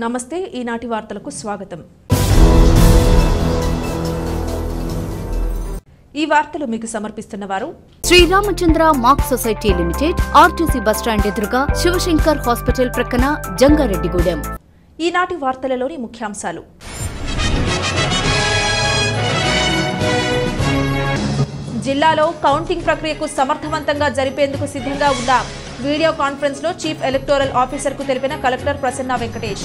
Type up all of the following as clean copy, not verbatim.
నమస్తే ఈనాటి వార్తలకు స్వాగతం. ఈ వార్తలు మీకు సమర్పిస్తున్నవారు Sriramachandra mark society limited, RTC bus stand ఎదురుగా, శివశంకర్ హాస్పిటల్ ప్రక్కన, జంగారెడ్డిగూడెం. ఈనాటి వార్తలలోని ముఖ్యాంశాలు. జిల్లాలో కౌంటింగ్ ప్రక్రియకు సమర్థవంతంగా జరిపేందుకు సిద్ధంగా ఉన్న వీడియో కాన్ఫరెన్స్ లో చీఫ్ ఎలక్టోరల్ ఆఫీసర్ కు తెలిపిన కలెక్టర్ ప్రసన్న వెంకటేష్.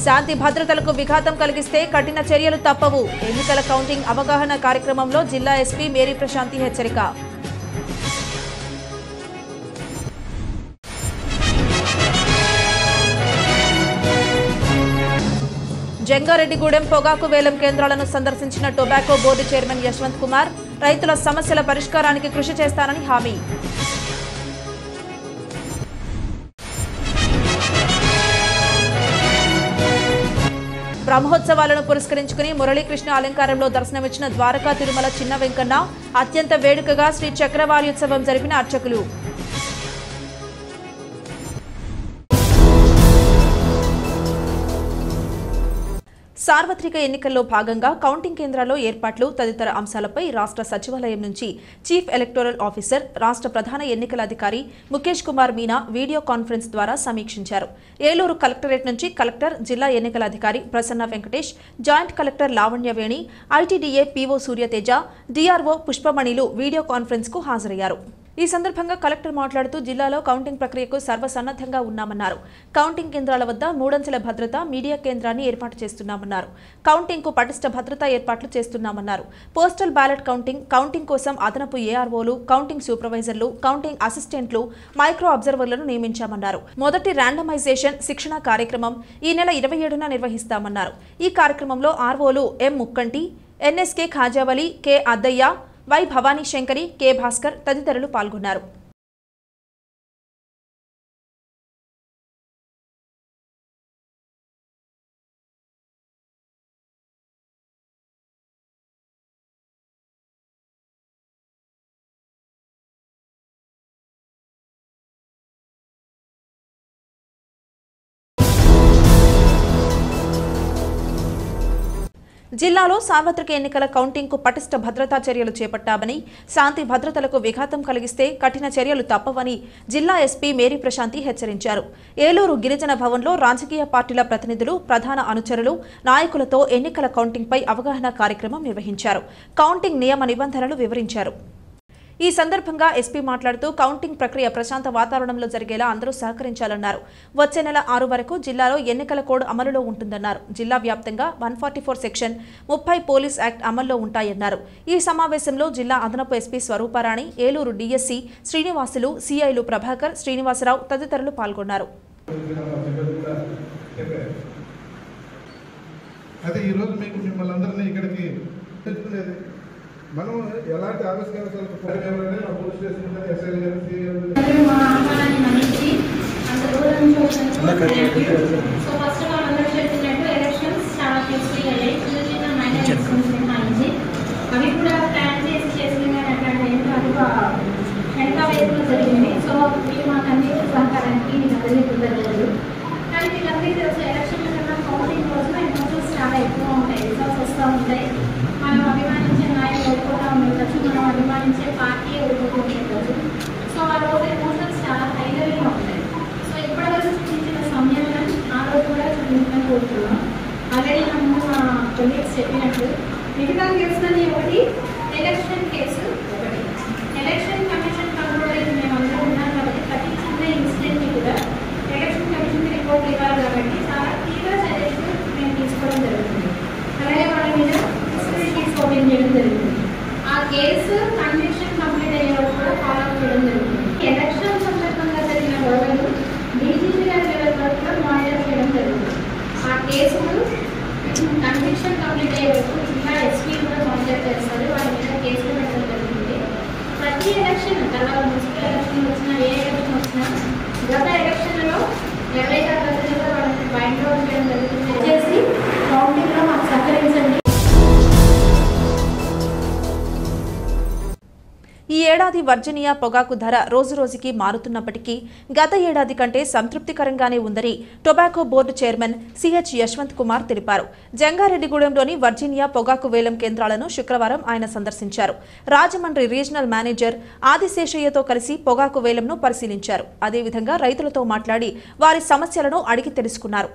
శాంతి భద్రతలకు విఘాతం కలిగిస్తే కఠిన చర్యలు తప్పవు. ఎన్నికల కౌంటింగ్ అవగాహన కార్యక్రమంలో జిల్లా ఎస్పీ మేరీ ప్రశాంతి హెచ్చరిక. జంగారెడ్డిగూడెం పొగాకు వేలం కేంద్రాలను సందర్శించిన tobacco board chairman Yashwant Kumar, రైతుల సమస్యల పరిష్కారానికి కృషి చేస్తానని హామీ. బ్రహ్మోత్సవాలను పురస్కరించుకుని మురళీకృష్ణ అలంకారంలో దర్శనమిచ్చిన ద్వారకా తిరుమల చిన్న వెంకన్న, అత్యంత వేడుకగా శ్రీ చక్రవార్యోత్సవం జరిపిన అర్చకులు. సార్వత్రిక ఎన్నికల్లో భాగంగా కౌంటింగ్ కేంద్రాల్లో ఏర్పాట్లు తదితర అంశాలపై రాష్ట్ర సచివాలయం నుంచి చీఫ్ ఎలక్టోరల్ ఆఫీసర్, రాష్ట్ర ప్రధాన ఎన్నికల అధికారి ముఖేష్ కుమార్ మీనా వీడియో కాన్ఫరెన్స్ ద్వారా సమీక్షించారు. ఏలూరు కలెక్టరేట్ నుంచి కలెక్టర్, జిల్లా ఎన్నికల అధికారి Prasanna Venkatesh, joint collector Lavanyaveni, ITDA PO Suryateja, DRO పుష్పమణిలు వీడియో కాన్ఫరెన్స్ కు హాజరయ్యారు. ఈ సందర్భంగా కలెక్టర్ మాట్లాడుతూ జిల్లాలో కౌంటింగ్ ప్రక్రియకు సర్వసన్నద్ధంగా ఉన్నామన్నారు. కౌంటింగ్ కేంద్రాల వద్ద 3 అంచెల భద్రత, మీడియా కేంద్రాన్ని ఏర్పాటు చేస్తున్నామన్నారు. కౌంటింగ్ కు పటిష్ట భద్రతా ఏర్పాట్లు చేస్తున్నామన్నారు. పోస్టల్ బ్యాలెట్ కౌంటింగ్ కోసం అదనపు ఏఆర్ఓలు, కౌంటింగ్ సూపర్వైజర్లు, కౌంటింగ్ అసిస్టెంట్లు, మైక్రో అబ్జర్వర్లను నియమించామన్నారు. మొదటి ర్యాండమైజేషన్ శిక్షణ కార్యక్రమం ఈ నెల 27న నిర్వహిస్తామన్నారు. ఈ కార్యక్రమంలో ఆర్ఓలు M Mukkanti, NSK Khajavali, K Addayya, Y Bhavani Shankari, K Bhaskar తదితరులు పాల్గొన్నారు. జిల్లాలో సార్వత్రిక ఎన్నికల కౌంటింగ్ కు పటిష్ట భద్రతా చర్యలు చేపట్టామని, శాంతి భద్రతలకు విఘాతం కలిగిస్తే కఠిన చర్యలు తప్పవని జిల్లా ఎస్పీ మేరీ ప్రశాంతి హెచ్చరించారు. ఏలూరు గిరిజన భవన్లో రాజకీయ పార్టీల ప్రతినిధులు, ప్రధాన అనుచరులు, నాయకులతో ఎన్నికల కౌంటింగ్పై అవగాహన కార్యక్రమం నిర్వహించారు. కౌంటింగ్ నియమ నిబంధనలు వివరించారు. ఈ సందర్భంగా ఎస్పీ మాట్లాడుతూ కౌంటింగ్ ప్రక్రియ ప్రశాంత వాతావరణంలో జరిగేలా అందరూ సహకరించాలన్నారు. వచ్చే నెల 6 వరకు జిల్లాలో ఎన్నికల కోడ్ అమలులో ఉంటుందన్నారు. జిల్లా వ్యాప్తంగా 144 సెక్షన్, 30 పోలీస్ యాక్ట్ అమల్లో ఉంటాయన్నారు. ఈ సమావేశంలో జిల్లా అదనపు ఎస్పీ స్వరూపారాణి, ఏలూరు డీఎస్సీ శ్రీనివాసులు, సిఐలు ప్రభాకర్, శ్రీనివాసరావు తదితరులు పాల్గొన్నారు. మనం ఎలాంటి ఆవిష్కరణలు పోలీస్ స్టేషన్ ఎస్ఐ గారు అవి కూడా ప్లాన్ చేసి చేసిన వెనక వైపు జరిగింది. సో మీరు మాకు అన్ని సహకారానికి మీకు అందరినీ కుదరలేదు. కానీ మీకు అందరికీ తెలుసు, ఎలక్షన్ కన్నా కౌంటింగ్ కోసం ఎమోషన్స్ చాలా ఎక్కువ ఉంటాయి, రిజల్ట్స్ వస్తూ ఉంటాయి. మనం అభిమానించే నాయకులు ఓడిపోతూ ఉండవచ్చు, మనం అభిమానించే పార్టీ ఓడిపోతూ ఉండవచ్చు. సో ఆ రోజు ఎమోషన్స్ చాలా హై లెవెల్గా ఉంటాయి. సో ఇప్పటివరకు చూపించిన సమయంలో ఆ రోజు కూడా చూపించడం కోరుతున్నాం. ఆల్రెడీ మా కొలీగ్స్ చెప్పినట్టు మిగతా కేసులని ఒకటి, ఎలక్షన్ కేసు ఒకటి. ఎలక్షన్ కమిషన్ కంట్రోల్ మేమందరూ ఉన్నాం కాబట్టి ప్రతి చిన్న ఇన్సిడెంట్ని కూడా ఎలక్షన్ కమిషన్కి రిపోర్ట్ ఇవ్వాలి కాబట్టి చాలా తీవ్ర చర్యలు మేము తీసుకోవడం జరుగుతుంది. అలాగే వాళ్ళ మీద ఓపెన్ చేయడం జరుగుతుంది. ఆ కేసు కన్విక్షన్ కంప్లీట్ అయ్యే వరకు కూడా ఫాలో అప్ చేయడం జరుగుతుంది. ఎలక్షన్ సందర్భంగా జరిగిన గొడవలు డీజీపీ గారి లెవెల్ వరకు కూడా మానిటర్ చేయడం జరుగుతుంది. ఆ కేసులు కన్విక్షన్ కంప్లీట్ అయ్యే వరకు జిల్లా ఎస్పీ కూడా మానిటర్ చేస్తారు. వాళ్ళ మీద కేసులు పెట్టడం జరుగుతుంది. ప్రతి ఎలక్షన్ తర్వాత మున్సిపల్ ఎలక్షన్ వచ్చినా, ఏ ఎలక్షన్ వచ్చినా, గత ఎలక్షన్లో ఎవరైతే ప్రజలుగా వాళ్ళని బైండ్ అవుట్ చేయడం జరుగుతుంది. చేసి కౌంటింగ్లో మాకు సహకరించండి. ఈ ఏడాది వర్జీనియా పొగాకు ధర రోజురోజుకి మారుతున్నప్పటికీ గత ఏడాది కంటే సంతృప్తికరంగానే ఉందని tobacco board chairman CH Yashwant Kumar తెలిపారు. జంగారెడ్డిగూడెంలోని వర్జీనియా పొగాకు వేలం కేంద్రాలను శుక్రవారం ఆయన సందర్శించారు. రాజమండ్రి రీజనల్ మేనేజర్ ఆదిశేషయ్యతో కలిసి పొగాకు వేలంను పరిశీలించారు. అదేవిధంగా రైతులతో మాట్లాడి వారి సమస్యలను అడిగి తెలుసుకున్నారు.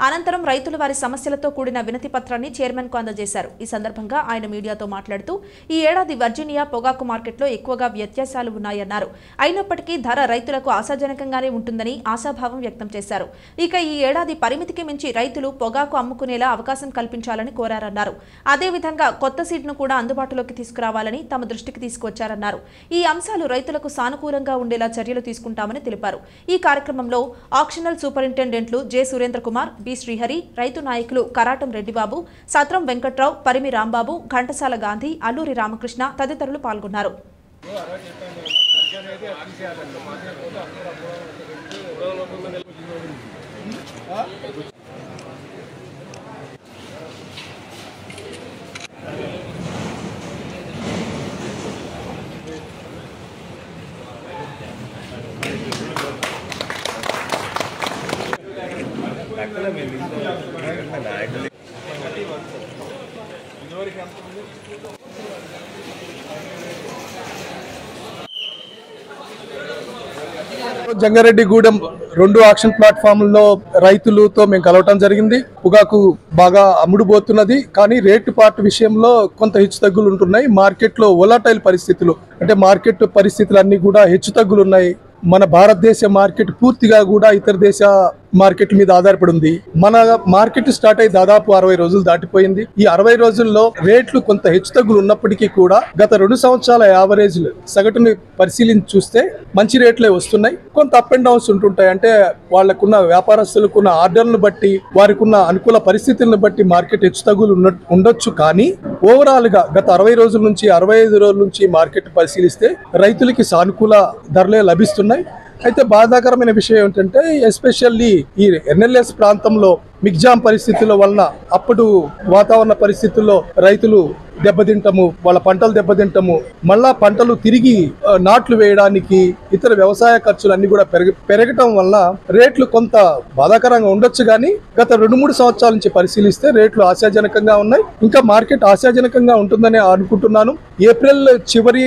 అనంతరం రైతులు వారి సమస్యలతో కూడిన వినతి పత్రాన్ని చైర్మన్కు అందజేశారు. ఈ సందర్భంగా ఆయన మీడియాతో మాట్లాడుతూ ఈ ఏడాది వర్జీనియా పొగాకు మార్కెట్లో ఎక్కువగా వ్యత్యాసాలు ఉన్నాయన్నారు. అయినప్పటికీ ధర రైతులకు ఆశాజనకంగానే ఉంటుందని ఆశాభావం వ్యక్తం చేశారు. ఇక ఈ ఏడాది పరిమితికి మించి రైతులు పొగాకు అమ్ముకునేలా అవకాశం కల్పించాలని కోరారన్నారు. అదేవిధంగా కొత్త సీడ్ను కూడా అందుబాటులోకి తీసుకురావాలని తమ దృష్టికి తీసుకొచ్చారన్నారు. ఈ అంశాలు రైతులకు సానుకూలంగా ఉండేలా చర్యలు తీసుకుంటామని తెలిపారు. ఈ కార్యక్రమంలో ఆక్షనల్ సూపరింటెండెంట్లు జె సురేంద్ర కుమార్, బి శ్రీహరి, రైతు నాయకులు కరాటం రెడ్డిబాబు, సత్రం వెంకట్రావు, పరిమి రాంబాబు, ఘంటసాల గాంధీ, అల్లూరి రామకృష్ణ తదితరులు పాల్గొన్నారు. జంగారెడ్డిగూడెం 2 ఆక్షన్ ప్లాట్ఫామ్లలో రైతులతో మేము కలవటం జరిగింది. పొగాకు బాగా అమ్ముడుపోతున్నది, కానీ రేటు పార్ట్ విషయంలో కొంత హెచ్చుతగ్గులు ఉంటున్నాయి. మార్కెట్లో వోలాటైల్ పరిస్థితులు, అంటే మార్కెట్ పరిస్థితులు అన్ని కూడా హెచ్చుతగ్గులు ఉన్నాయి. మన భారతదేశ మార్కెట్ పూర్తిగా కూడా ఇతర దేశ మార్కెట్ మీద ఆధారపడి ఉంది. మన మార్కెట్ స్టార్ట్ అయ్యి దాదాపు 60 రోజులు దాటిపోయింది. ఈ 60 రోజుల్లో రేట్లు కొంత హెచ్చుతగ్గులు ఉన్నప్పటికీ కూడా గత 2 సంవత్సరాల యావరేజ్లు సగటుని పరిశీలించి చూస్తే మంచి రేట్లే వస్తున్నాయి. కొంత అప్ అండ్ డౌన్స్ ఉంటుంటాయి. అంటే వాళ్ళకున్న వ్యాపారస్తులకున్న ఆర్డర్లను బట్టి, వారికి ఉన్న అనుకూల పరిస్థితులను బట్టి మార్కెట్ హెచ్చుతగ్గులు ఉండొచ్చు. కానీ ఓవరాల్ గా గత 60 రోజుల నుంచి 65 రోజుల నుంచి మార్కెట్ పరిశీలిస్తే రైతులకి సానుకూల ధరలే లభిస్తున్నాయి. అయితే బాధాకరమైన విషయం ఏంటంటే ఎస్పెషల్లీ ఈ ఎన్ఎల్ఎస్ ప్రాంతంలో మిగ్జామ్ పరిస్థితుల వలన అప్పుడు వాతావరణ పరిస్థితుల్లో రైతులు దెబ్బతింటము, వాళ్ళ పంటలు దెబ్బతింటము, మళ్ళా పంటలు తిరిగి నాట్లు వేయడానికి ఇతర వ్యవసాయ ఖర్చులు అన్ని కూడా పెరగటం వల్ల రేట్లు కొంత బాధాకరంగా ఉండొచ్చు. కానీ గత 2-3 సంవత్సరాల నుంచి పరిశీలిస్తే రేట్లు ఆశాజనకంగా ఉన్నాయి. ఇంకా మార్కెట్ ఆశాజనకంగా ఉంటుందని అనుకుంటున్నాను. ఏప్రిల్ చివరి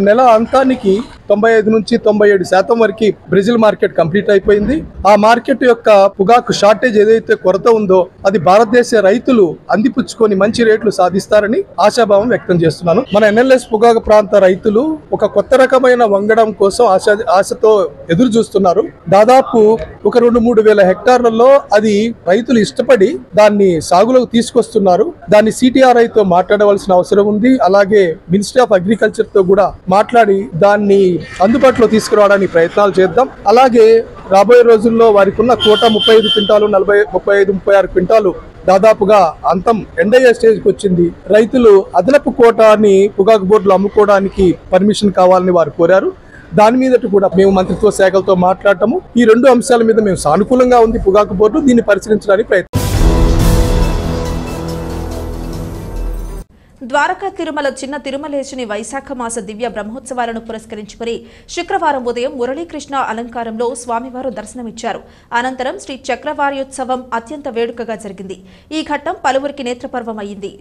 నెల అంతానికి 95 నుంచి 97% వరకు బ్రెజిల్ మార్కెట్ కంప్లీట్ అయిపోయింది. ఆ మార్కెట్ యొక్క పొగాకు షార్టేజ్ ఏదైతే కొరత ఉందో అది భారతదేశ రైతులు అందిపుచ్చుకొని మంచి రేట్లు సాధిస్తారని ఆశాభావం వ్యక్తం చేస్తున్నాను. మన ఎన్ఎల్ఎస్ పొగాకు ప్రాంత రైతులు ఒక కొత్త రకమైన వంగడం కోసం ఆశతో ఎదురు చూస్తున్నారు. దాదాపు ఒక 2-3 వేల హెక్టార్లలో అది రైతులు ఇష్టపడి దాన్ని సాగులోకి తీసుకొస్తున్నారు. దాన్ని సిటిఆర్ఐ తో మాట్లాడవలసిన అవసరం ఉంది. అలాగే మినిస్ట్రీ ఆఫ్ అగ్రికల్చర్ తో కూడా మాట్లాడి దాన్ని అందుబాటులో తీసుకురావడానికి ప్రయత్నాలు చేద్దాం. అలాగే రాబోయే రోజుల్లో వారికి ఉన్న కోట 35 క్వింటాలు, 35-36 క్వింటాలు దాదాపుగా అంతం ఎండయ్యే స్టేజ్కి వచ్చింది. రైతులు అదనపు కోటాని పొగాకు బోర్డులు అమ్ముకోవడానికి పర్మిషన్ కావాలని వారు కోరారు. దాని మీదట కూడా మేము మంత్రిత్వ శాఖలతో మాట్లాడటము, ఈ 2 అంశాల మీద మేము సానుకూలంగా ఉంది పొగాకు బోర్డు, దీన్ని పరిశీలించడానికి ప్రయత్నం. ద్వారకా తిరుమల చిన్న తిరుమలేశుని వైశాఖ మాస దివ్య బ్రహ్మోత్సవాలను పురస్కరించుకుని శుక్రవారం ఉదయం మురళీకృష్ణ అలంకారంలో స్వామివారు దర్శనమిచ్చారు. అనంతరం శ్రీ చక్రవార్యోత్సవం అత్యంత వేడుకగా జరిగింది. ఈ ఘట్టం పలువురికి నేత్రపర్వం అయింది.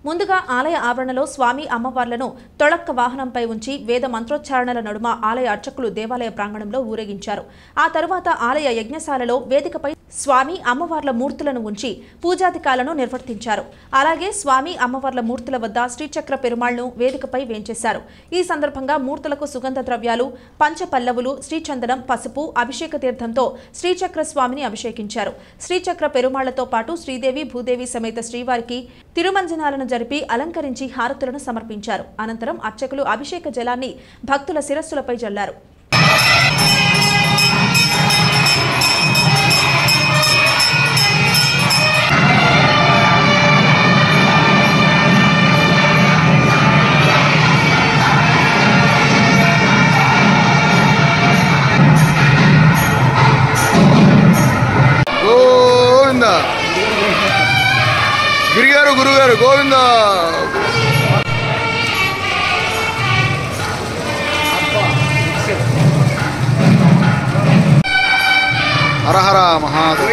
ముందుగా ఆలయ ఆవరణలో స్వామి అమ్మవార్లను తొళక్క వాహనంపై ఉంచి వేద మంత్రోచ్చారణల నడుమ ఆలయ అర్చకులు దేవాలయ ప్రాంగణంలో ఊరేగించారు. ఆ తరువాత ఆలయ యజ్ఞశాలలో వేదికపై స్వామి అమ్మవార్ల మూర్తులను ఉంచి పూజాధికాలను నిర్వర్తించారు. అలాగే స్వామి అమ్మవార్ల మూర్తుల వద్ద శ్రీచక్ర పెరుమాళ్ను వేదికపై వేంచేశారు. ఈ సందర్భంగా మూర్తులకు సుగంధ ద్రవ్యాలు, పంచపల్లవులు, శ్రీచందనం, పసుపు, అభిషేక తీర్థంతో శ్రీచక్ర స్వామిని అభిషేకించారు. శ్రీచక్ర పెరుమాళ్లతో పాటు శ్రీదేవి, భూదేవి సమేత శ్రీవారికి తిరుమంజనాలను జరిపి అలంకరించి హారతులను సమర్పించారు. అనంతరం అర్చకులు అభిషేక జలాన్ని భక్తుల శిరస్సులపై జల్లారు. గురుగారు గోవింద. హర హర మహాదేవ.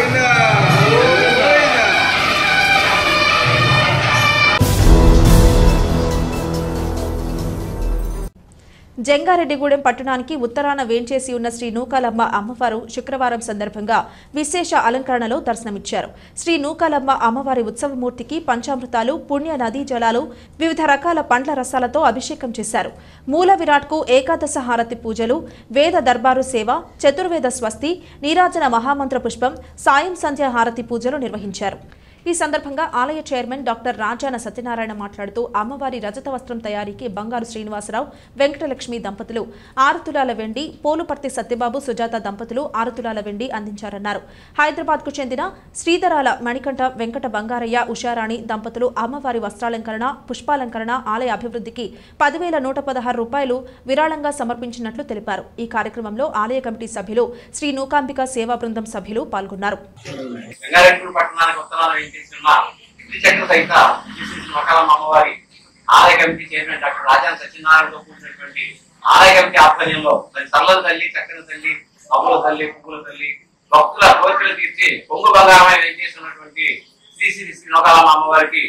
జంగారెడ్డిగూడెం పట్టణానికి ఉత్తరాన వేంచేసి ఉన్న శ్రీ నూకాలమ్మ అమ్మవారు శుక్రవారం సందర్భంగా విశేష అలంకరణలో దర్శనమిచ్చారు. శ్రీ నూకాలమ్మ అమ్మవారి ఉత్సవమూర్తికి పంచామృతాలు, పుణ్య నదీ జలాలు, వివిధ రకాల పండ్ల రసాలతో అభిషేకం చేశారు. మూల విరాట్కు ఏకాదశ హారతి పూజలు, వేద దర్బారు సేవ, చతుర్వేద స్వస్తి, నీరాజన మహామంత్ర పుష్పం, సాయం సంధ్య హారతి పూజలు నిర్వహించారు. ఈ సందర్భంగా ఆలయ చైర్మన్ డాక్టర్ రాజాన సత్యనారాయణ మాట్లాడుతూ అమ్మవారి రజత వస్త్రం తయారీకి బంగారు శ్రీనివాసరావు, వెంకటలక్ష్మి దంపతులు 6 తులాల వెండి, పోలుపర్తి సత్యబాబు, సుజాత దంపతులు 6 తులాల వెండి అందించారన్నారు. హైదరాబాద్కు చెందిన శ్రీధరాల మణికంఠ, వెంకట బంగారయ్య, ఉషారాణి దంపతులు అమ్మవారి వస్త్రాలంకరణ, పుష్పాలంకరణ, ఆలయ అభివృద్ధికి 10,116 రూపాయలు విరాళంగా సమర్పించినట్లు తెలిపారు. ఈ కార్యక్రమంలో ఆలయ కమిటీ సభ్యులు, శ్రీ నూకాంబిక సేవా బృందం సభ్యులు పాల్గొన్నారు. సహిత అమ్మవారి ఆలయ కమిటీ చైర్మన్ డాక్టర్ రాజా సత్యనారాయణతో కూడినటువంటి ఆలయ కమిటీ ఆధ్వర్యంలో సరళ తల్లి, చక్కని తల్లి, అమ్ముల తల్లి, పువ్వుల తల్లి, భక్తుల కోరికలు తీర్చి పొంగు బంగారమై వెంచేస్తున్నటువంటి శ్రీ శ్రీ శ్రీ నూకాలమ్మ అమ్మవారికి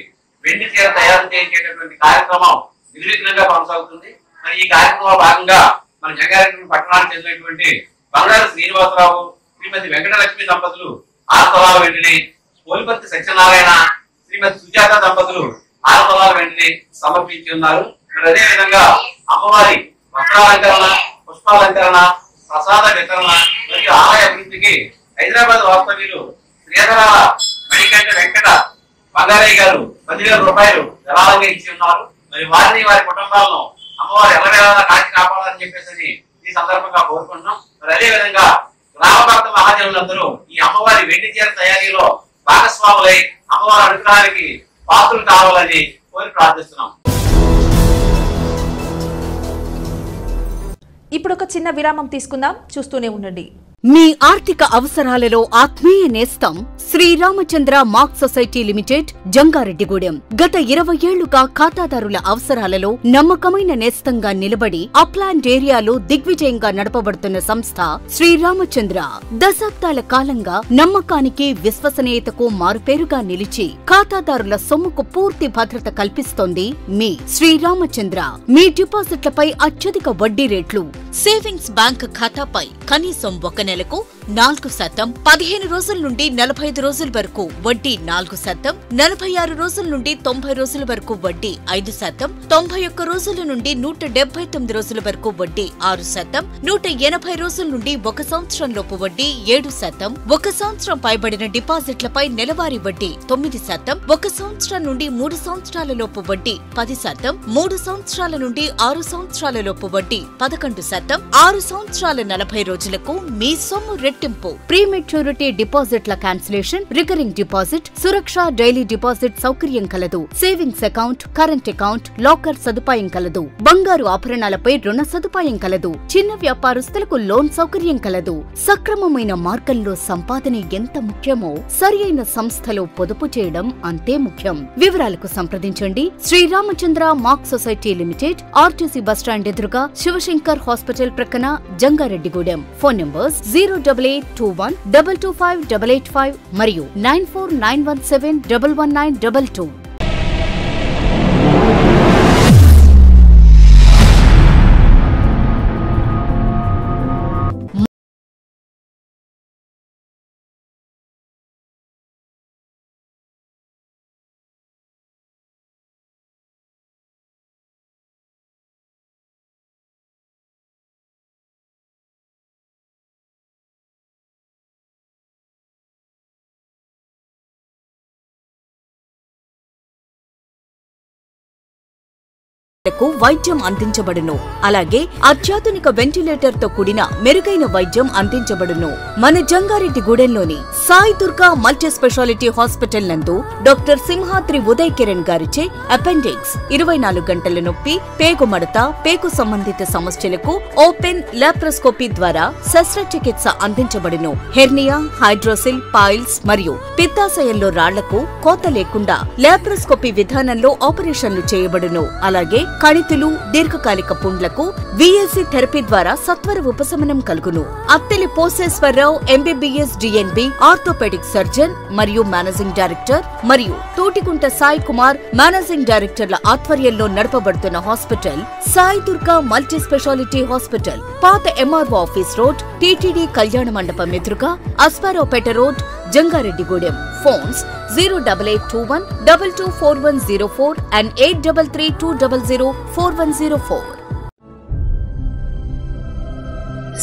వెండి చీర తయారు చేయించేటటువంటి కార్యక్రమం నిర్విఘ్నంగా కొనసాగుతుంది. మరి ఈ కార్యక్రమంలో భాగంగా మన జంగారెడ్డి పట్టణానికి చెందినటువంటి బంగారు శ్రీనివాసరావు, శ్రీమతి వెంకటలక్ష్మి దంపతులు 6 తులాల వెండిని, పోలిపర్తి సత్యనారాయణ, శ్రీమతి సుజాత దంపతులు 6 తులాల వెండిని సమర్పించి ఉన్నారు. అదే విధంగా అమ్మవారి వస్త్రాలంకరణ, పుష్పాలంకరణ, ప్రసాద వితరణ మరియు ఆలయ అభివృద్ధికి హైదరాబాద్ వాస్తవ్యులు శ్రీధరాల మణికంఠ వెంకట బంగారయ్య గారు 10,000 రూపాయలు విరాళంగా ఇచ్చి ఉన్నారు. మరి వారిని, వారి కుటుంబాలను అమ్మవారు ఎల్లవేళలా కాచి కాపాడాలని చెప్పేసి ఈ సందర్భంగా కోరుకుంటున్నాం. మరి అదే విధంగా గ్రామ భక్త మహాజనులందరూ ఈ అమ్మవారి వెండి చీర తయారీలో భాగస్వాములై అమ్మవారి అనుగ్రహానికి పాత్రలు కావాలని కోరి ప్రార్థిస్తున్నాం. ఇప్పుడు ఒక చిన్న విరామం తీసుకుందాం, చూస్తూనే ఉండండి. మీ ఆర్థిక అవసరాలలో ఆత్మీయ నేస్తం Sriramachandra mark society limited, Jangareddygudem. గత 20 ఏళ్లుగా ఖాతాదారుల అవసరాలలో నమ్మకమైన నేస్తంగా నిలబడి అప్లాండ్ ఏరియాలో దిగ్విజయంగా నడపబడుతున్న సంస్థ శ్రీరామచంద్ర. దశాబ్దాల కాలంగా నమ్మకానికి, విశ్వసనీయతకు మారుపేరుగా నిలిచి ఖాతాదారుల సొమ్ముకు పూర్తి భద్రత కల్పిస్తోంది మీ శ్రీరామచంద్ర. మీ డిపాజిట్లపై అత్యధిక వడ్డీ రేట్లు, సేవింగ్స్ బ్యాంక్ ఖాతాపై కనీసం 1 నెలకు 4%, 15 రోజుల నుండి 45 రోజుల వరకు వడ్డీ 4%, 46 రోజుల నుండి 90 రోజుల వరకు వడ్డీ 5%, 91 రోజుల నుండి 179 రోజుల వరకు వడ్డీ 6%, 180 రోజుల నుండి 1 సంవత్సరంలోపు వడ్డీ 7%, 1 సంవత్సరం పైబడిన డిపాజిట్లపై నెలవారీ వడ్డీ 9%, 1 సంవత్సరం నుండి 3 సంవత్సరాల లోపు వడ్డీ 10%, 3 సంవత్సరాల నుండి 6 సంవత్సరాల లోపు వడ్డీ 11%, 6 సంవత్సరాల 40 రోజులకు మీ సొమ్ము రెట్టింపు. ప్రీ మెచ్యూరిటీ డిపాజిట్ల క్యాన్సిలేషన్, రికరింగ్ డిపాజిట్, సురక్ష డైలీ డిపాజిట్ సౌకర్యం కలదు. Savings account, current account, locker సదుపాయం కలదు. బంగారు ఆభరణాలపై రుణ సదుపాయం కలదు. చిన్న వ్యాపారస్తులకు లోన్ సౌకర్యం కలదు. సక్రమమైన మార్గంలో సంపాదన ఎంత ముఖ్యమో సరియైన సంస్థలో పొదుపు చేయడం అంతే ముఖ్యం. వివరాలకు సంప్రదించండి. Sriramachandra mark society limited, RTC bus stand ఎదురుగా, శివశంకర్ హాస్పిటల్ ప్రక్కన, జంగారెడ్డిగూడెం. ఫోన్ నంబర్స్ 08821 225 885 మరియు 94917 11922. వైద్యం అందించబడును. అలాగే అత్యాధునిక వెంటిలేటర్ తో కూడిన మెరుగైన వైద్యం అందించబడును. మన జంగారెడ్డిగూడెంలోని Sai Durga multi speciality hospital నందు డాక్టర్ సింహాద్రి ఉదయ్ కిరణ్ గారిచే అపెండిక్స్, 24 గంటల నొప్పి, పేగు మడత, పేగు సంబంధిత సమస్యలకు ఓపెన్ లాప్రోస్కోపీ ద్వారా శస్త్రచికిత్స అందించబడును. హెర్నియా, హైడ్రోసిల్, పైల్స్ మరియు పిత్తాశయంలో రాళ్లకు కోత లేకుండా లాప్రోస్కోపీ విధానంలో ఆపరేషన్లు చేయబడును. అలాగే కణితులు, దీర్ఘకాలిక పుండ్లకు VLC థెరపీ ద్వారా సత్వర ఉపశమనం కలుగును. Atteli Poseswararao MBBS DNB orthopaedic surgeon మరియు మేనేజింగ్ డైరెక్టర్ మరియు తోటికుంట సాయి కుమార్ మేనేజింగ్ డైరెక్టర్ల ఆధ్వర్యంలో నడపబడుతున్న hospital Sai Durga multi speciality hospital, పాత MRO office road, TTD Kalyana Mandapam ఎదురుగా, Aswaraopeta road, Jangareddygudem. Phones 08821 224104 and 8332004104.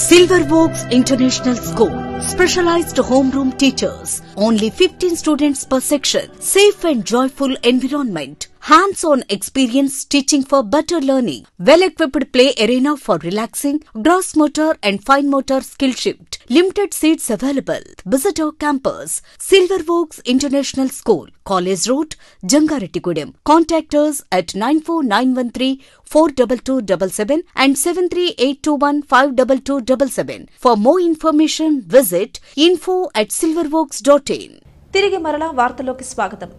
Silver Oaks International School. Specialized homeroom teachers. Only 15 students per section. Safe and joyful environment. Hands-on experience teaching for better learning. Well-equipped play arena for relaxing, gross motor and fine motor skill shift. Limited seats available. Visit our campus. Silver Oaks International School. College Road, Jangarettigudem. Contact us at 94913 and 73821 For more information, visit info@silveroaks.in. తిరిగి మరలా వార్తలోకి స్వాగతం.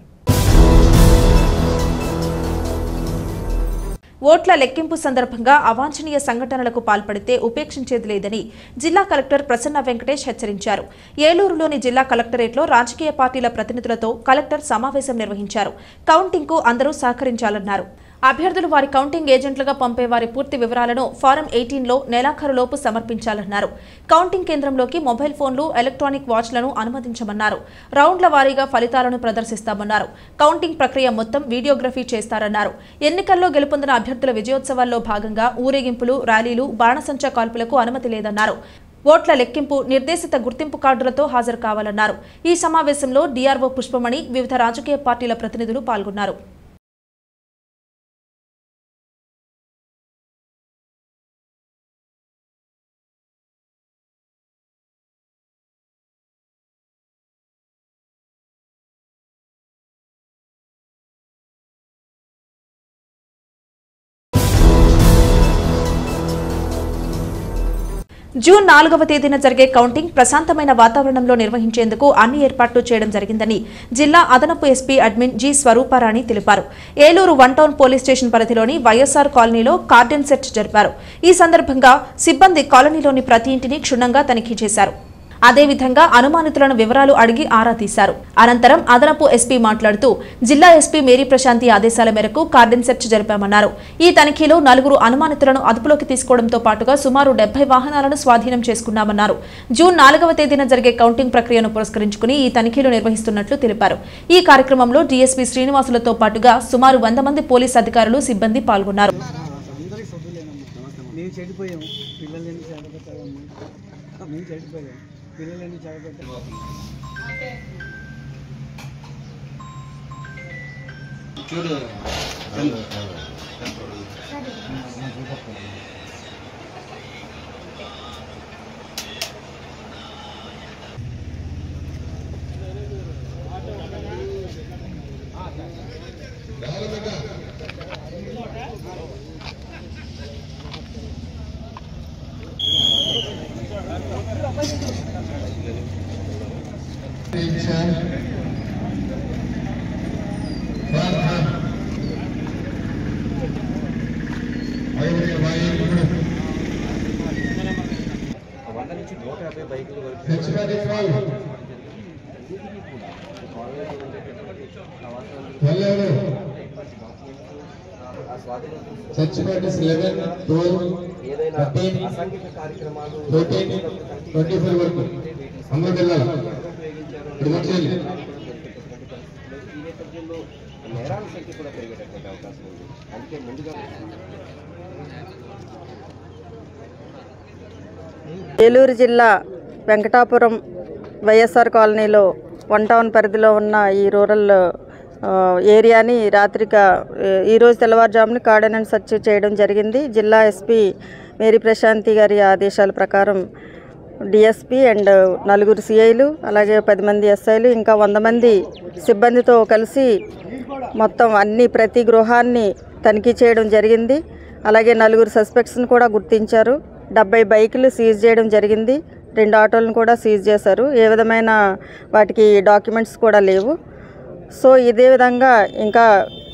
ఓట్ల లెక్కింపు సందర్భంగా అవాంఛనీయ సంఘటనలకు పాల్పడితే ఉపేక్షించేది లేదని జిల్లా కలెక్టర్ ప్రసన్న వెంకటేష్ హెచ్చరించారు. ఏలూరులోని జిల్లా కలెక్టరేట్లో రాజకీయ పార్టీల ప్రతినిధులతో కలెక్టర్ సమావేశం నిర్వహించారు. కౌంటింగ్కు అందరూ సహకరించాలన్నారు. అభ్యర్థులు వారి కౌంటింగ్ ఏజెంట్లుగా పంపే వారి పూర్తి వివరాలను ఫారం 18లో నెలాఖరులోపు సమర్పించాలన్నారు. కౌంటింగ్ కేంద్రంలోకి మొబైల్ ఫోన్లు, ఎలక్ట్రానిక్ వాచ్లను అనుమతించమన్నారు. రౌండ్ల వారీగా ఫలితాలను ప్రదర్శిస్తామన్నారు. కౌంటింగ్ ప్రక్రియ మొత్తం వీడియోగ్రఫీ చేస్తారన్నారు. ఎన్నికల్లో గెలుపొందిన అభ్యర్థుల విజయోత్సవాల్లో భాగంగా ఊరేగింపులు, ర్యాలీలు, బాణసంచా కాల్పులకు అనుమతి లేదన్నారు. ఓట్ల లెక్కింపు నిర్దేశిత గుర్తింపు కార్డులతో హాజరు కావాలన్నారు. ఈ సమావేశంలో DRO పుష్పమణి, వివిధ రాజకీయ పార్టీల ప్రతినిధులు పాల్గొన్నారు. జూన్ 4వ తేదీన జరిగే కౌంటింగ్ ప్రశాంతమైన వాతావరణంలో నిర్వహించేందుకు అన్ని ఏర్పాట్లు చేయడం జరిగిందని జిల్లా అదనపు SP అడ్మిన్ జి స్వరూపారాణి తెలిపారు. ఏలూరు 1 టౌన్ పోలీస్ స్టేషన్ పరిధిలోని వైఎస్ఆర్ కాలనీలో కార్డన్ సెర్చ్ జరిపారు. ఈ సందర్భంగా సిబ్బంది కాలనీలోని ప్రతి ఇంటిని క్షుణ్ణంగా తనిఖీ చేశారు. అదేవిధంగా అనుమానితులను వివరాలు అడిగి ఆరా తీశారు. అనంతరం అదనపు SP మాట్లాడుతూ జిల్లా SP మేరీ ప్రశాంతి ఆదేశాల మేరకు కార్డన్ సెర్చ్ జరిపామన్నారు. ఈ తనిఖీలో 4 అనుమానితులను అదుపులోకి తీసుకోవడంతో పాటుగా సుమారు 70 వాహనాలను స్వాధీనం చేసుకున్నామన్నారు. జూన్ 4వ తేదీన జరిగే కౌంటింగ్ ప్రక్రియను పురస్కరించుకుని ఈ తనిఖీలు నిర్వహిస్తున్నట్లు తెలిపారు. ఈ కార్యక్రమంలో DSP శ్రీనివాసులతో పాటుగా సుమారు 100 మంది పోలీస్ అధికారులు, సిబ్బంది పాల్గొన్నారు. పిల్లలని చూడు అసాంఘిక కార్యక్రమాలు 24 వరకు అందరూ వెళ్ళాలి. ఈ నేపథ్యంలో నేరాల సంఖ్య కూడా పెరిగేటటువంటి అవకాశం ఉంది. అందుకే ముందుగా ఏలూరు జిల్లా వెంకటాపురం వైఎస్ఆర్ కాలనీలో 1 టౌన్ పరిధిలో ఉన్న ఈ రూరల్ ఏరియాని ఈరోజు తెల్లవారుజామున కార్డన్ సెర్చ్ చేయడం జరిగింది. జిల్లా SP మేరీ ప్రశాంతి గారి ఆదేశాల ప్రకారం DSP అండ్ 4 CIలు, అలాగే 10 మంది SIలు, ఇంకా 100 మంది సిబ్బందితో కలిసి మొత్తం ప్రతి గృహాన్ని తనిఖీ చేయడం జరిగింది. అలాగే 4 సస్పెక్ట్స్ని కూడా గుర్తించారు. 70 బైకులు సీజ్ చేయడం జరిగింది. 2 ఆటోలను కూడా సీజ్ చేశారు. ఏ విధమైన వాటికి డాక్యుమెంట్స్ కూడా లేవు. సో ఇదే విధంగా ఇంకా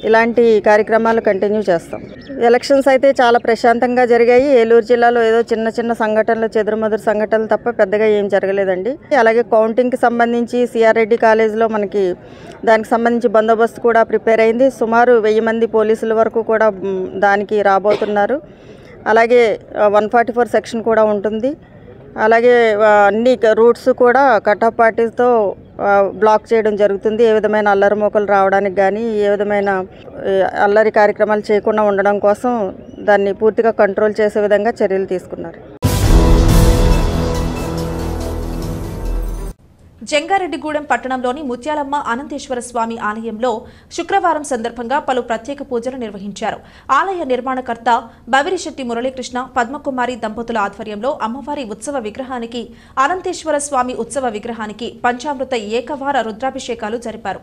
ఇలాంటి కార్యక్రమాలు కంటిన్యూ చేస్తాం. ఎలక్షన్స్ అయితే చాలా ప్రశాంతంగా జరిగాయి. ఏలూరు జిల్లాలో ఏదో చిన్న చిన్న సంఘటనలు, చెదురుమదురు సంఘటనలు తప్ప పెద్దగా ఏం జరగలేదండి. అలాగే కౌంటింగ్కి సంబంధించి సిఆర్ రెడ్డి కాలేజ్లో మనకి దానికి సంబంధించి బందోబస్తు కూడా ప్రిపేర్ అయింది. సుమారు 1000 మంది పోలీసుల వరకు కూడా దానికి రాబోతున్నారు. అలాగే 144 సెక్షన్ కూడా ఉంటుంది. అలాగే అన్ని రూట్స్ కూడా కటాఫ్ పార్టీస్తో బ్లాక్ చేయడం జరుగుతుంది. ఏ విధమైన అల్లరి మోకలు రావడానికి కానీ, ఏ విధమైన అల్లరి కార్యక్రమాలు చేయకుండా ఉండడం కోసం దాన్ని పూర్తిగా కంట్రోల్ చేసే విధంగా చర్యలు తీసుకున్నారు. జంగారెడ్డిగూడెం పట్టణంలోని ముత్యాలమ్మ అనంతేశ్వర స్వామి ఆలయంలో శుక్రవారం సందర్భంగా పలు ప్రత్యేక పూజలు నిర్వహించారు. ఆలయ నిర్మాణకర్త బవిరిశెట్టి మురళీకృష్ణ, పద్మకుమారి దంపతుల ఆధ్వర్యంలో అమ్మవారి ఉత్సవ విగ్రహానికి, అనంతేశ్వర స్వామి ఉత్సవ విగ్రహానికి పంచామృత ఏకవార రుద్రాభిషేకాలు జరిపారు.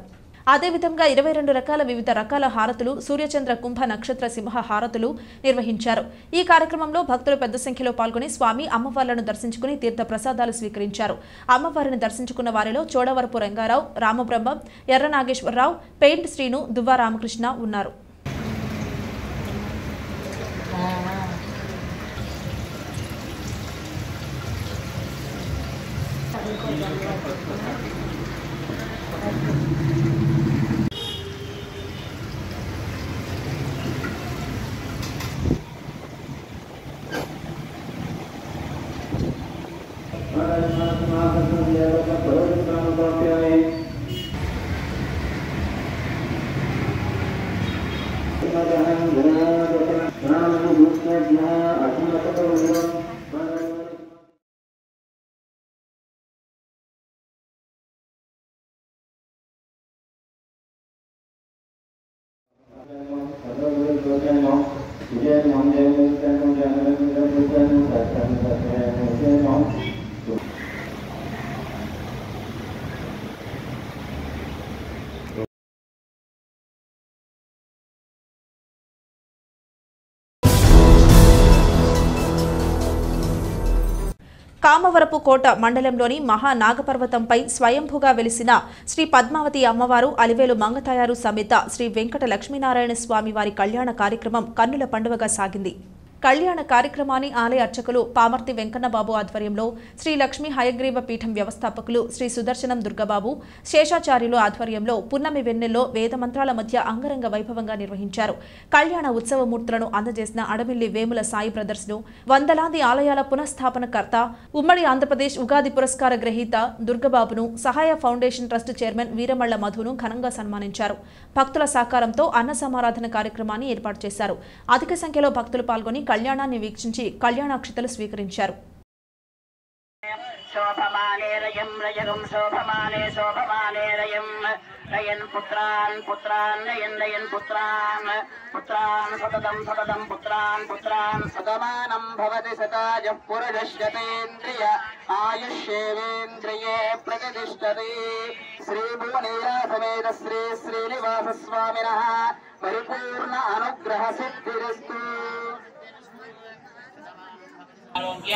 అదేవిధంగా 22 రకాల వివిధ రకాల హారతులు, సూర్యచంద్ర కుంభ నక్షత్ర సింహ హారతులు నిర్వహించారు. ఈ కార్యక్రమంలో భక్తులు పెద్ద సంఖ్యలో పాల్గొని స్వామి అమ్మవార్లను దర్శించుకుని తీర్థ ప్రసాదాలు స్వీకరించారు. అమ్మవారిని దర్శించుకున్న వారిలో చోడవరపు రంగారావు, రామబ్రహ్మం, ఎర్ర నాగేశ్వరరావు, పెయింట్ శ్రీను, దువ్వ రామకృష్ణ ఉన్నారు. కామవరపు కోట మండలంలోని మహానాగపర్వతంపై స్వయంభుగా వెలిసిన శ్రీ పద్మావతి అమ్మవారు, అలివేలు మంగతాయారు సమేత శ్రీ వెంకట లక్ష్మీనారాయణ స్వామి వారి కళ్యాణ కార్యక్రమం కన్నుల పండువగా సాగింది. కళ్యాణ కార్యక్రమాన్ని ఆలయ అర్చకులు పామర్తి వెంకన్నబాబు ఆధ్వర్యంలో, శ్రీ లక్ష్మీ హయగ్రీవ పీఠం వ్యవస్థాపకులు శ్రీ సుదర్శనం దుర్గబాబు, శేషాచార్యులు ఆధ్వర్యంలో పున్నమి వెన్నెల్లో వేదమంత్రాల మధ్య అంగరంగ వైభవంగా నిర్వహించారు. కళ్యాణ ఉత్సవమూర్తులను అందజేసిన అడమిల్లి వేముల సాయి బ్రదర్స్ను, వందలాది ఆలయాల పునఃస్థాపనకర్త, ఉమ్మడి ఆంధ్రప్రదేశ్ ఉగాది పురస్కార గ్రహీత దుర్గబాబును, సహాయ ఫౌండేషన్ ట్రస్ట్ చైర్మన్ వీరమళ్ల మధును ఘనంగా సన్మానించారు. భక్తుల సహకారంతో అన్న సమారాధన కార్యక్రమాన్ని ఏర్పాటు చేశారు. అధిక సంఖ్యలో భక్తులు పాల్గొని కళ్యాణాన్ని వీక్షించి కళ్యాణాక్షతలు స్వీకరించారు. నయన్ పుత్రాన్ పుత్రాన్ నయన్ నయన్ పుత్రాన్ పుత్రాన్ సతతం సతతం పుత్రాన్ పుత్రాన్ సతమానం భవతి సతాజః పురుషశ్యతేంద్రియ ఆయుష్యేవేంద్రియే ప్రతిష్ఠతి. శ్రీ భువనేరా సమేత శ్రీ శ్రీనివాస స్వామినః పరిపూర్ణ అనుగ్రహ సిద్ధిరస్తు. ఆరోగ్య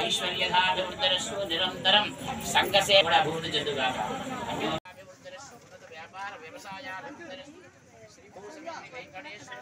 ఐశ్వర్యధాభివృద్ధిరస్తు. నిరంతరం సంఘసేవ అభివృద్ధి చెందుగాక. వ్యాపార వ్యవసాయాభివృద్ధిరస్తు. శ్రీ భూసమేతి వెంకటేశ్వర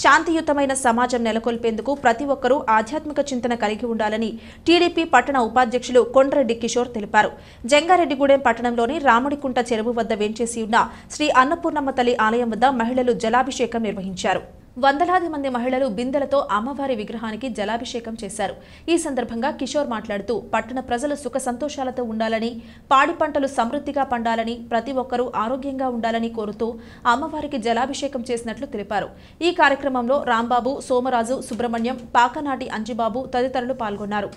శాంతియుతమైన సమాజం నెలకొల్పేందుకు ప్రతి ఒక్కరూ ఆధ్యాత్మిక చింతన కలిగి ఉండాలని టీడీపీ పట్టణ ఉపాధ్యక్షులు కొండ్రెడ్డి కిషోర్ తెలిపారు. జంగారెడ్డిగూడెం పట్టణంలోని రాముడికుంట చెరువు వద్ద వేంచేసి ఉన్న శ్రీ అన్నపూర్ణమ్మ తల్లి ఆలయం వద్ద మహిళలు జలాభిషేకం నిర్వహించారు. వందలాది మంది మహిళలు బిందెలతో అమ్మవారి విగ్రహానికి జలాభిషేకం చేశారు. ఈ సందర్భంగా కిషోర్ మాట్లాడుతూ పట్టణ ప్రజలు సుఖ సంతోషాలతో ఉండాలని, పాడి పంటలు సమృద్ధిగా పండాలని, ప్రతి ఒక్కరూ ఆరోగ్యంగా ఉండాలని కోరుతూ అమ్మవారికి జలాభిషేకం చేసినట్లు తెలిపారు. ఈ కార్యక్రమంలో రాంబాబు, సోమరాజు, సుబ్రహ్మణ్యం, పాకనాటి అంజిబాబు తదితరులు పాల్గొన్నారు.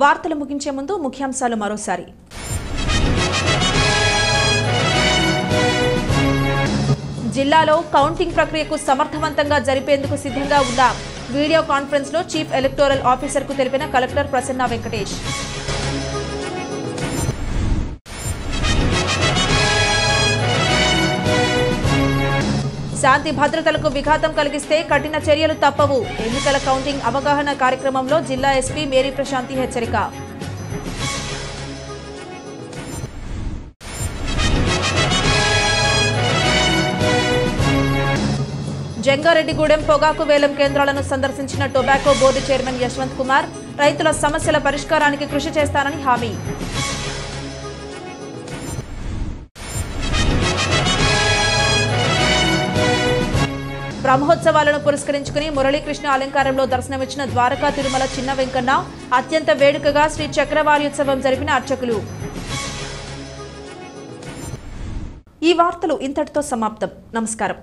వార్తలు ముగించే ముందు ముఖ్యాంశాలు మరోసారి. జిల్లాలో కౌంటింగ్ ప్రక్రియకు సమర్థవంతంగా జరిపేందుకు సిద్ధంగా ఉన్నాం. వీడియో కాన్ఫరెన్స్ లో చీఫ్ ఎలక్టోరల్ ఆఫీసర్ కు తెలిపిన కలెక్టర్ ప్రసన్న వెంకటేష్. శాంతి భద్రతలకు విఘాతం కలిగిస్తే కఠిన చర్యలు తప్పవు. ఎన్నికల కౌంటింగ్ అవగాహన కార్యక్రమంలో జిల్లా ఎస్పీ మేరీ ప్రశాంతి హెచ్చరిక. జంగారెడ్డిగూడెం పొగాకు వేలం కేంద్రాలను సందర్శించిన tobacco board chairman Yashwant Kumar రైతుల సమస్యల పరిష్కారానికి కృషి చేస్తానని హామీ. బ్రహ్మోత్సవాలను పురస్కరించుకుని మురళీకృష్ణ అలంకారంలో దర్శనమిచ్చిన ద్వారకా తిరుమల చిన్న వెంకన్న అత్యంత వేడుకగా శ్రీ చక్రవార్యోత్సవం జరిపిన అర్చకులు. ఈ వార్తలు ఇంతటితో సమాప్తం. నమస్కారం.